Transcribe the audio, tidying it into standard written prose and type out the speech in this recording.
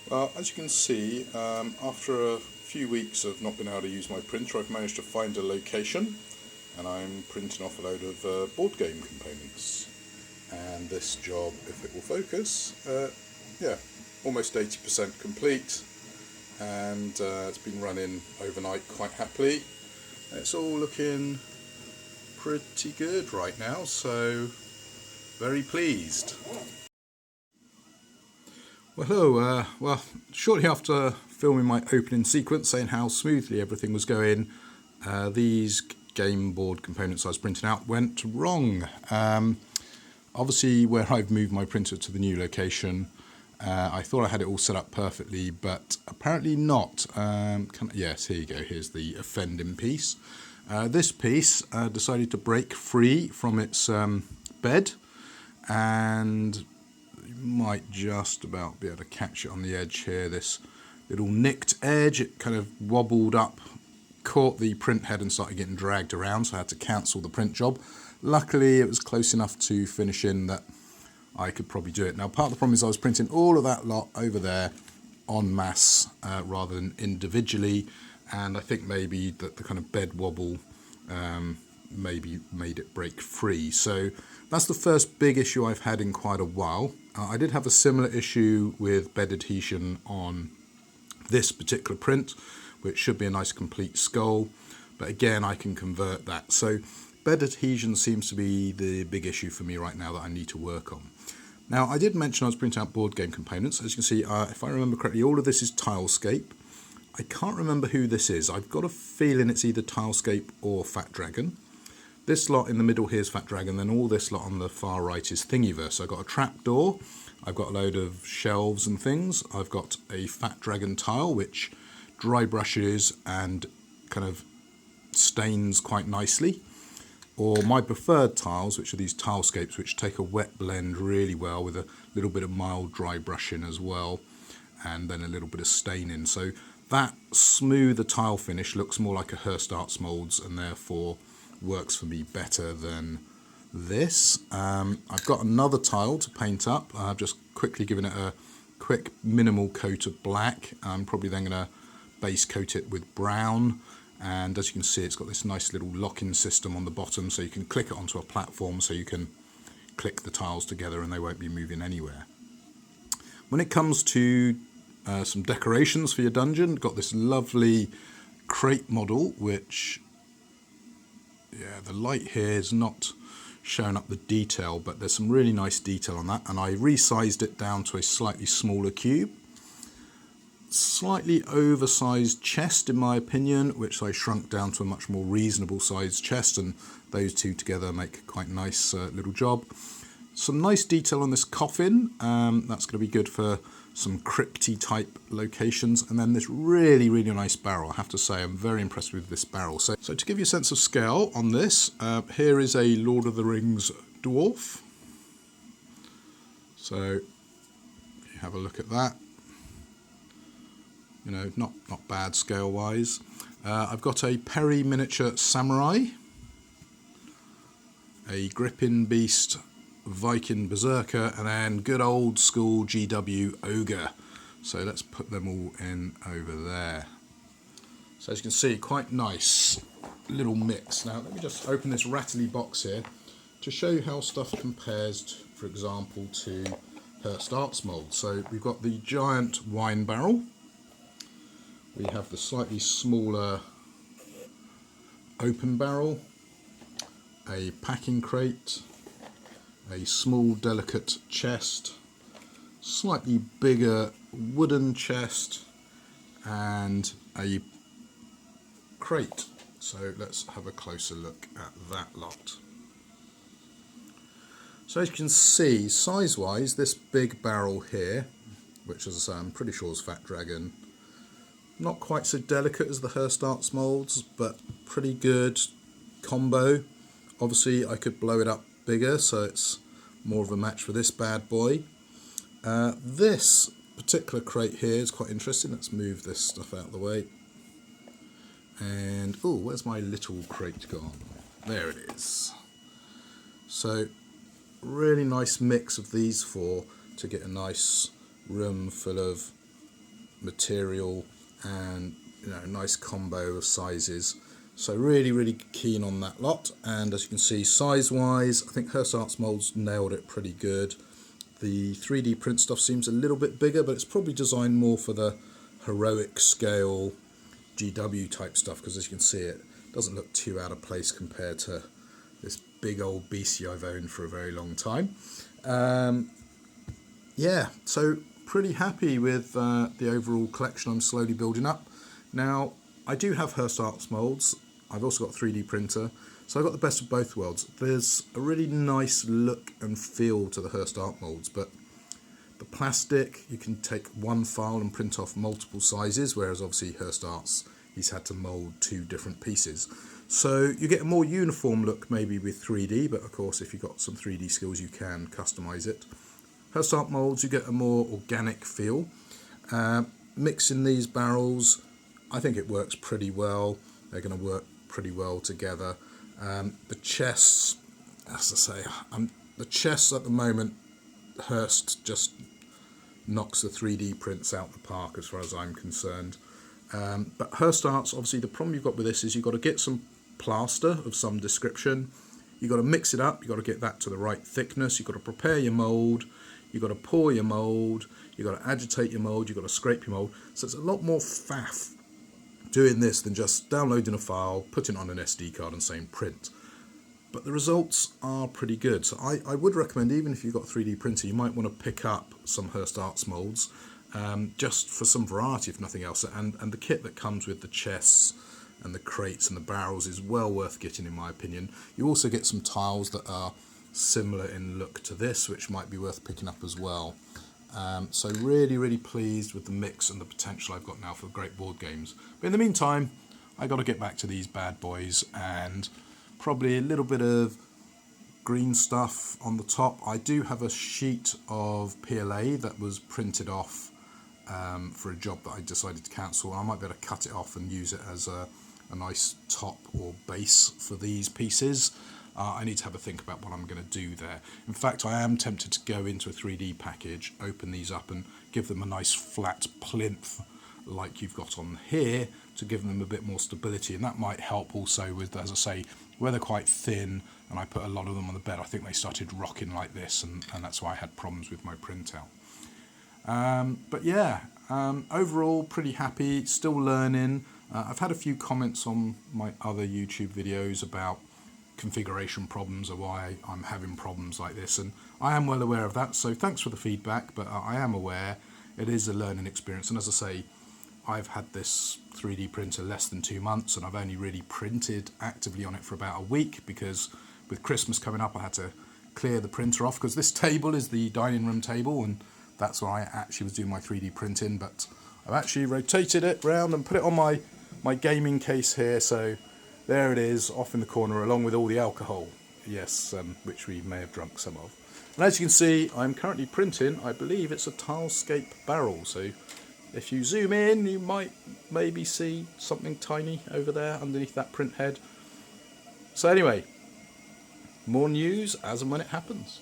Well, as you can see, after a few weeks of not being able to use my printer, I've managed to find a location and I'm printing off a load of board game components. And this job, if it will focus, yeah, almost 80% complete, and it's been running overnight quite happily. It's all looking pretty good right now, so very pleased. Well, hello. Well, shortly after filming my opening sequence saying how smoothly everything was going, these game board components I was printing out went wrong. Obviously, where I've moved my printer to the new location, I thought I had it all set up perfectly, but apparently not. Yes, here you go. Here's the offending piece. This piece decided to break free from its bed, and you might just about be able to catch it on the edge here. This little nicked edge, it kind of wobbled up, caught the print head and started getting dragged around, so I had to cancel the print job. Luckily, it was close enough to finishing that I could probably do it. Now, part of the problem is I was printing all of that lot over there en masse rather than individually, and I think maybe that the kind of bed wobble maybe made it break free. So that's the first big issue I've had in quite a while. I did have a similar issue with bed adhesion on this particular print, which should be a nice complete skull, but again I can convert that. So bed adhesion seems to be the big issue for me right now that I need to work on. Now, I did mention I was printing out board game components. As you can see, if I remember correctly, all of this is Tilescape. I can't remember who this is. I've got a feeling it's either Tilescape or Fat Dragon. This lot in the middle here is Fat Dragon, then all this lot on the far right is Thingiverse. So I've got a trapdoor, I've got a load of shelves and things, I've got a Fat Dragon tile which dry brushes and kind of stains quite nicely. Or my preferred tiles, which are these Tilescapes, which take a wet blend really well with a little bit of mild dry brushing as well, and then a little bit of staining. So that smoother tile finish looks more like a Hurst Arts Molds and therefore works for me better than this. I've got another tile to paint up. I've just quickly given it a quick minimal coat of black. I'm probably then going to base coat it with brown. And as you can see, it's got this nice little lock-in system on the bottom, so you can click it onto a platform so you can click the tiles together and they won't be moving anywhere. When it comes to some decorations for your dungeon, got this lovely crate model, which, yeah, the light here is not showing up the detail, but there's some really nice detail on that, and I resized it down to a slightly smaller cube. Slightly oversized chest in my opinion, which I shrunk down to a much more reasonable sized chest, and those two together make quite a nice little job. Some nice detail on this coffin, that's going to be good for some crypty type locations, and then this really nice barrel. I have to say I'm very impressed with this barrel. So to give you a sense of scale on this, here is a Lord of the Rings dwarf. So if you have a look at that, you know, not bad scale wise. I've got a Perry miniature samurai, a Grippin beast Viking berserker, and then good old school GW ogre. So let's put them all in over there. So as you can see, quite nice little mix. Now let me just open this rattly box here to show you how stuff compares, for example, to Hurst Arts Mold. So we've got the giant wine barrel. We have the slightly smaller open barrel, a packing crate, a small delicate chest, slightly bigger wooden chest, and a crate. So let's have a closer look at that lot. So as you can see, size-wise, this big barrel here, which as I say I'm pretty sure is Fat Dragon, not quite so delicate as the Hurst Arts Molds, but pretty good combo. Obviously I could blow it up bigger, so it's more of a match for this bad boy. This particular crate here is quite interesting. Let's move this stuff out of the way. And, oh, where's my little crate gone? There it is. So, really nice mix of these four to get a nice room full of material and a nice combo of sizes. So really keen on that lot. And as you can see, size wise, I think Hurst Arts Molds nailed it pretty good. The 3D print stuff seems a little bit bigger, but it's probably designed more for the heroic scale GW type stuff, because as you can see, it doesn't look too out of place compared to this big old beastie I've owned for a very long time. Yeah, so pretty happy with the overall collection I'm slowly building up. Now, I do have Hurst Arts Molds. I've also got a 3D printer, so I've got the best of both worlds. There's a really nice look and feel to the Hurst Arts Molds, but the plastic, you can take one file and print off multiple sizes, whereas obviously Hurst Arts, he's had to mould 2 different pieces. So you get a more uniform look maybe with 3D, but of course if you've got some 3D skills you can customise it. Hurst Arts Molds, you get a more organic feel. Mixing these barrels, I think it works pretty well. They're going to work pretty well together. The chests, as I say, the chests at the moment, Hurst just knocks the 3D prints out the park as far as I'm concerned. But Hurst Arts, obviously the problem you've got with this is you've got to get some plaster of some description. You've got to mix it up, you've got to get that to the right thickness, you've got to prepare your mould, you've got to pour your mould, you've got to agitate your mould, you've got to scrape your mould. So it's a lot more faff doing this than just downloading a file, putting it on an SD card and saying print. But the results are pretty good. So I would recommend, even if you've got a 3D printer, you might want to pick up some Hurst Arts Molds, just for some variety if nothing else. And the kit that comes with the chests and the crates and the barrels is well worth getting, in my opinion. You also get some tiles that are similar in look to this, which might be worth picking up as well. So really pleased with the mix and the potential I've got now for great board games. But in the meantime, I got to get back to these bad boys, and probably a little bit of green stuff on the top. I do have a sheet of PLA that was printed off for a job that I decided to cancel. I might be able to cut it off and use it as a nice top or base for these pieces. I need to have a think about what I'm going to do there. In fact, I am tempted to go into a 3D package, open these up and give them a nice flat plinth like you've got on here, to give them a bit more stability, and that might help also with, as I say, where they're quite thin and I put a lot of them on the bed, I think they started rocking like this, and that's why I had problems with my printout. But yeah, overall pretty happy, still learning. I've had a few comments on my other YouTube videos about configuration problems or why I'm having problems like this, and I am well aware of that, so thanks for the feedback, but I am aware it is a learning experience. And as I say, I've had this 3D printer less than 2 months, and I've only really printed actively on it for about a week, because with Christmas coming up I had to clear the printer off, because this table is the dining room table and that's where I actually was doing my 3D printing. But I've actually rotated it round and put it on my gaming case here, so there it is off in the corner along with all the alcohol, yes, which we may have drunk some of. And as you can see, I'm currently printing, I believe it's a Tilescape barrel, so if you zoom in you might maybe see something tiny over there underneath that print head. So anyway, more news as and when it happens.